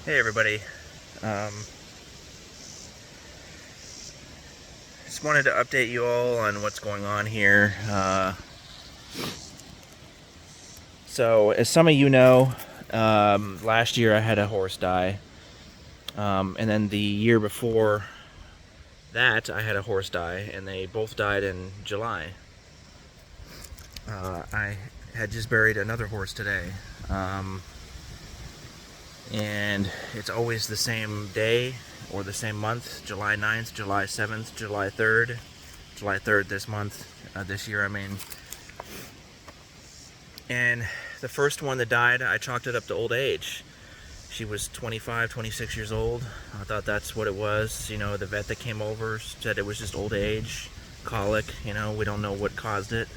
Hey everybody, um, just wanted to update you all on what's going on here. So as some of you know, last year I had a horse die, and then the year before that I had a horse die, and they both died in July. I had just buried another horse today, and it's always the same day or the same month: July 9th, July 7th, July 3rd. July 3rd this month, this year I mean. And the first one that died, I chalked it up to old age. She was 25, 26 years old. I thought that's what it was. You know, the vet that came over said it was just old age, colic, you know, we don't know what caused it.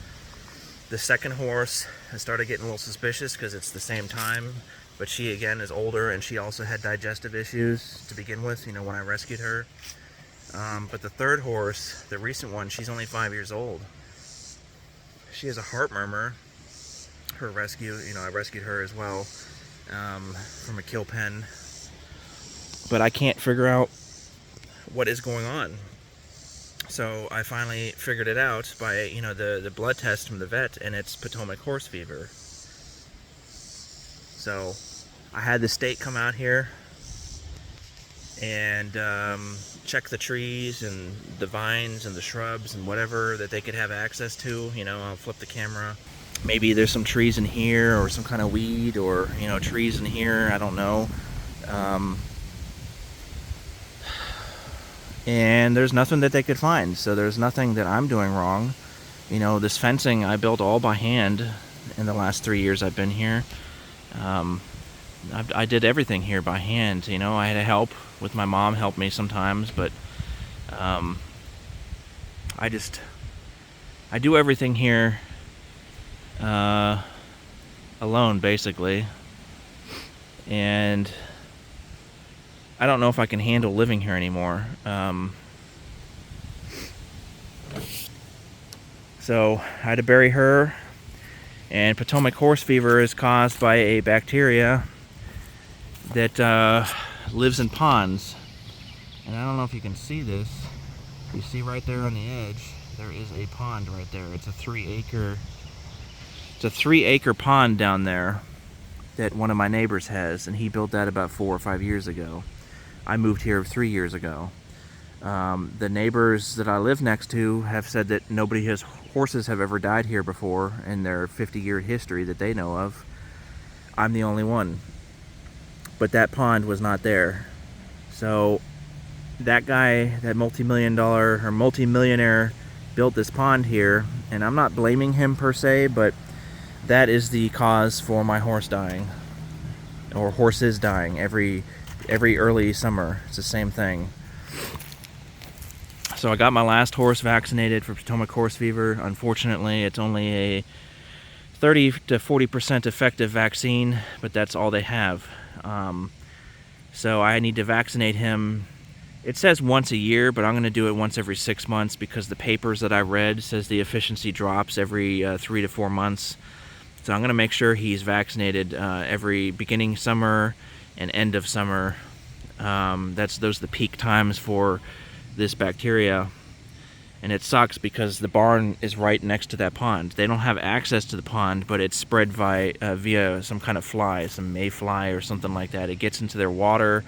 The second horse, I started getting a little suspicious because it's the same time, but she again is older and she also had digestive issues to begin with, you know, when I rescued her. But the third horse, the recent one, she's only 5 years old. She has a heart murmur. Her rescue, you know, I rescued her as well from a kill pen. But I can't figure out what is going on. So I finally figured it out by, you know, the blood test from the vet, and it's Potomac horse fever. So I had the state come out here and check the trees and the vines and the shrubs and whatever that they could have access to. You know, I'll flip the camera. Maybe there's some trees in here or some kind of weed, or, you know, trees in here, I don't know. And there's nothing that they could find, so there's nothing that I'm doing wrong. You know, this fencing I built all by hand in the last 3 years I've been here. I did everything here by hand. You know, I had help with my mom, helped me sometimes, but I do everything here alone, basically. And I don't know if I can handle living here anymore. So I had to bury her. And Potomac horse fever is caused by a bacteria that lives in ponds. And I don't know if you can see this. You see right there on the edge, there is a pond right there. It's a 3-acre pond down there that one of my neighbors has, and he built that about 4 or 5 years ago. I moved here 3 years ago. The neighbors that I live next to have said that horses have ever died here before in their 50-year history that they know of. I'm the only one. But that pond was not there. So that guy, that multi-millionaire built this pond here, and I'm not blaming him per se, but that is the cause for my horse dying, or horses dying every early summer. It's the same thing. So I got my last horse vaccinated for Potomac horse fever. Unfortunately, it's only a 30 to 40% effective vaccine, but that's all they have. So I need to vaccinate him. It says once a year, but I'm going to do it once every 6 months because the papers that I read says the efficiency drops every 3 to 4 months. So I'm going to make sure he's vaccinated every beginning summer and end of summer. Those are the peak times for this bacteria. And it sucks because the barn is right next to that pond. They don't have access to the pond, but it's spread via some kind of fly, some mayfly or something like that. It gets into their water.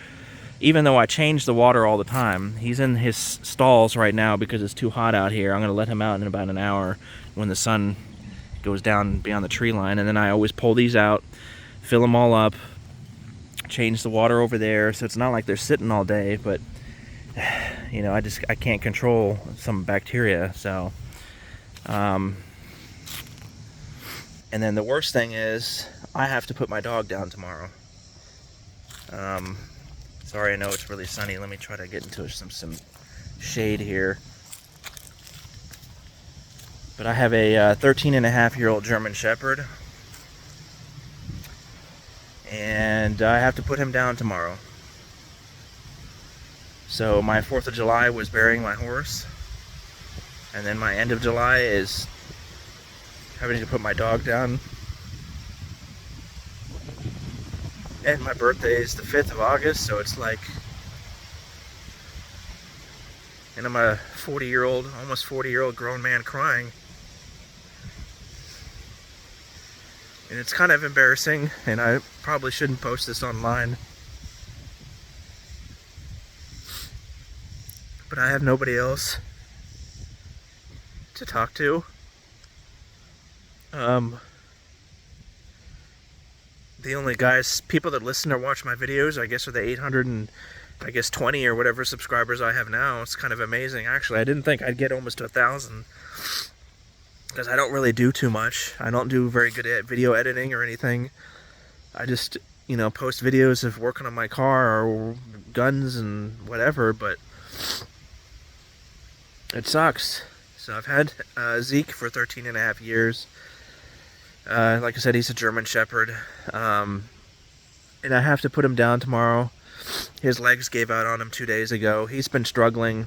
Even though I change the water all the time, he's in his stalls right now because it's too hot out here. I'm going to let him out in about an hour when the sun goes down beyond the tree line, and then I always pull these out, fill them all up, change the water over there, so it's not like they're sitting all day, but you know, I can't control some bacteria. So and then the worst thing is I have to put my dog down tomorrow. Sorry, I know it's really sunny. Let me try to get into some shade here. But I have a 13-and-a-half-year-old German Shepherd, and I have to put him down tomorrow. So my 4th of July was burying my horse, and then my end of July is having to put my dog down. And my birthday is the 5th of August, so it's like, and I'm a 40-year-old, almost 40-year-old grown man crying. And it's kind of embarrassing, and I probably shouldn't post this online. But I have nobody else to talk to. The only people that listen or watch my videos, I guess, are the 820 or whatever subscribers I have now. It's kind of amazing, actually. I didn't think I'd get almost to 1,000, because I don't really do too much. I don't do very good at video editing or anything. I just, post videos of working on my car or guns and whatever, but it sucks. So I've had Zeke for 13 and a half years. Like I said, he's a German Shepherd. And I have to put him down tomorrow. His legs gave out on him 2 days ago. He's been struggling.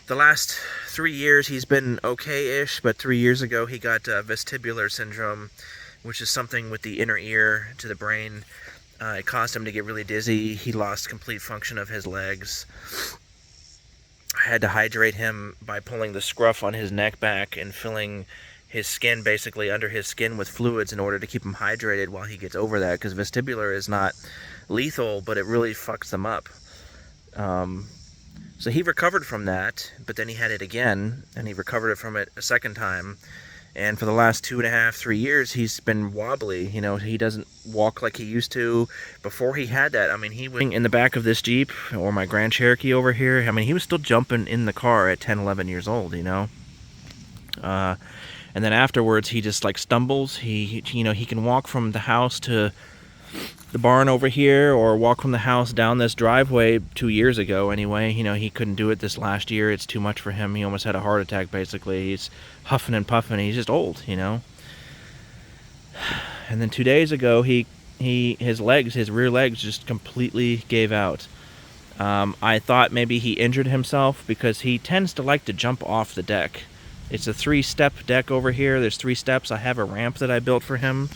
The last 3 years he's been okay-ish, but 3 years ago he got vestibular syndrome, which is something with the inner ear to the brain. It caused him to get really dizzy. He lost complete function of his legs. I had to hydrate him by pulling the scruff on his neck back and filling his skin, basically under his skin, with fluids in order to keep him hydrated while he gets over that, because vestibular is not lethal, but it really fucks them up. So he recovered from that, but then he had it again, and he recovered from it a second time. And for the last 2.5, 3 years, he's been wobbly. He doesn't walk like he used to. Before he had that, he was in the back of this Jeep, or my Grand Cherokee over here. He was still jumping in the car at 10, 11 years old, And then afterwards, he just stumbles. He can walk from the house to the barn over here, or walk from the house down this driveway 2 years ago anyway. He couldn't do it this last year. It's too much for him. He almost had a heart attack, basically. He's huffing and puffing. He's just old, And then 2 days ago, his rear legs just completely gave out. I thought maybe he injured himself, because he tends to like to jump off the deck. It's a 3-step deck over here. There's 3 steps. I have a ramp that I built for him.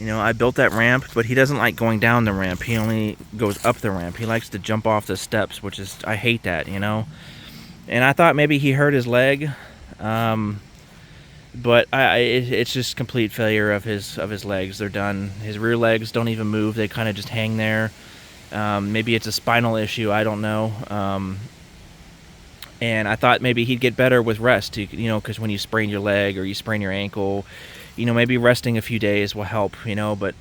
I built that ramp, but he doesn't like going down the ramp. He only goes up the ramp. He likes to jump off the steps, which is, I hate that, And I thought maybe he hurt his leg, but it's just complete failure of his legs. They're done. His rear legs don't even move. They kind of just hang there. Maybe it's a spinal issue. I don't know. And I thought maybe he'd get better with rest, because when you sprain your leg or you sprain your ankle, maybe resting a few days will help, but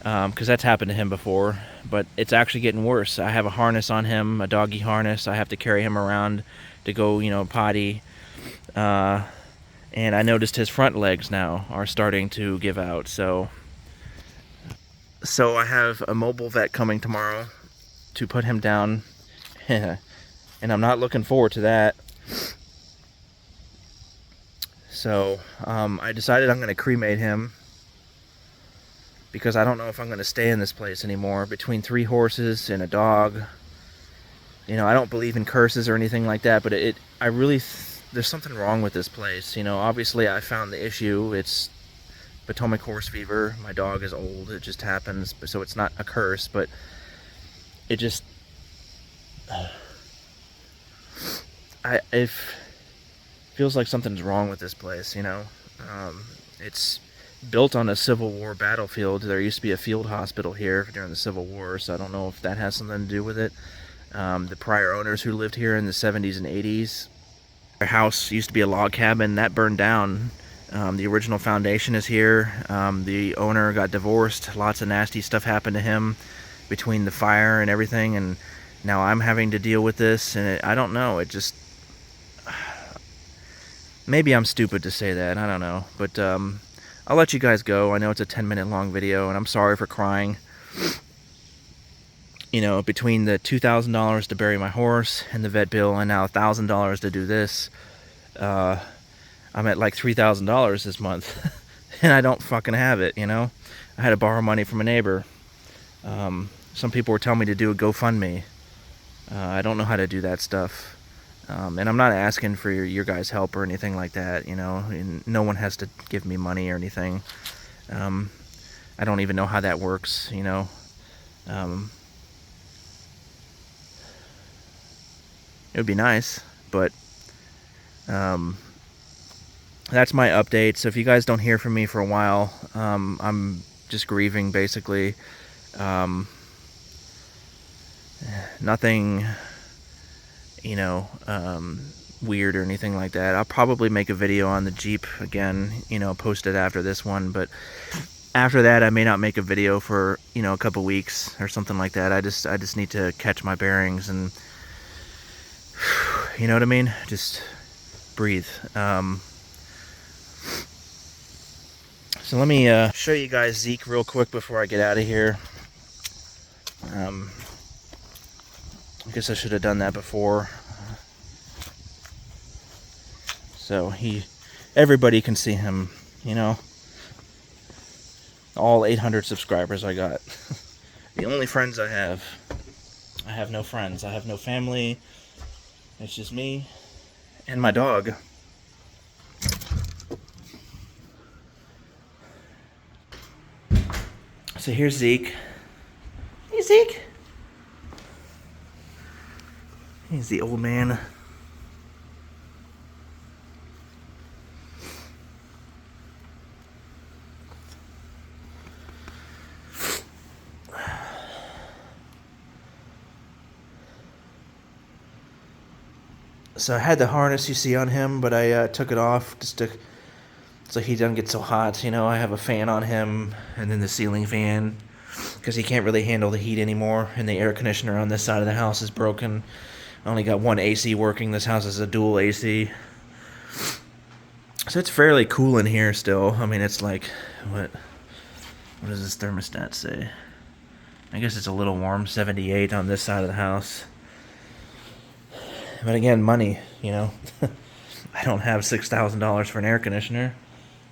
because that's happened to him before. But it's actually getting worse. I have a harness on him, a doggy harness. I have to carry him around to go, potty. And I noticed his front legs now are starting to give out. So I have a mobile vet coming tomorrow to put him down. And I'm not looking forward to that. So I decided I'm going to cremate him, because I don't know if I'm going to stay in this place anymore. Between 3 horses and a dog, I don't believe in curses or anything like that, but there's something wrong with this place. Obviously I found the issue. It's Potomac horse fever. My dog is old. It just happens. So it's not a curse, but it just... it feels like something's wrong with this place, It's built on a Civil War battlefield. There used to be a field hospital here during the Civil War, so I don't know if that has something to do with it. The prior owners who lived here in the 70s and 80s, their house used to be a log cabin. That burned down. The original foundation is here. The owner got divorced. Lots of nasty stuff happened to him between the fire and everything, and now I'm having to deal with this, and I don't know. It just... Maybe I'm stupid to say that. I don't know. But I'll let you guys go. I know it's a 10-minute long video, and I'm sorry for crying. Between the $2,000 to bury my horse and the vet bill, and now $1,000 to do this, I'm at like $3,000 this month. And I don't fucking have it, I had to borrow money from a neighbor. Some people were telling me to do a GoFundMe. I don't know how to do that stuff. And I'm not asking for your guys' help or anything like that, you know, and no one has to give me money or anything. I don't even know how that works, you know. It would be nice, but that's my update. So if you guys don't hear from me for a while, I'm just grieving, basically. Nothing, you know, weird or anything like that. I'll probably make a video on the Jeep again, you know, post it after this one, but after that I may not make a video for, you know, a couple weeks or something like that. I just need to catch my bearings and, you know what I mean, just breathe. So let me show you guys Zeke real quick before I get out of here. I guess I should have done that before. So everybody can see him, you know. All 800 subscribers I got. The only friends I have. I have no friends. I have no family. It's just me and my dog. So here's Zeke. Hey, Zeke. He's the old man. So I had the harness you see on him, but I took it off just so he doesn't get so hot. You know, I have a fan on him, and then the ceiling fan, because he can't really handle the heat anymore, and the air conditioner on this side of the house is broken. I only got one AC working. This house is a dual AC. So it's fairly cool in here still. I mean, it's like, what does this thermostat say? I guess it's a little warm, 78 on this side of the house. But again, money, you know. I don't have $6,000 for an air conditioner.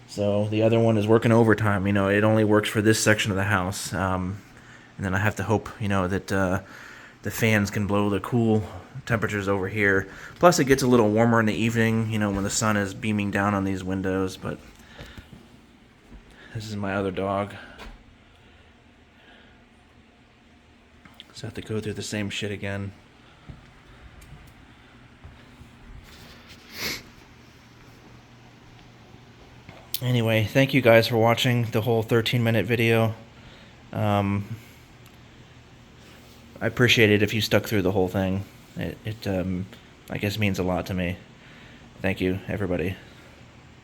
So the other one is working overtime. You know, it only works for this section of the house. And then I have to hope, you know, that the fans can blow the cool temperatures over here. Plus it gets a little warmer in the evening, you know, when the sun is beaming down on these windows. But this is my other dog. So I have to go through the same shit again. Anyway, thank you guys for watching the whole 13-minute video. I appreciate it if you stuck through the whole thing. It I guess means a lot to me. Thank you, everybody.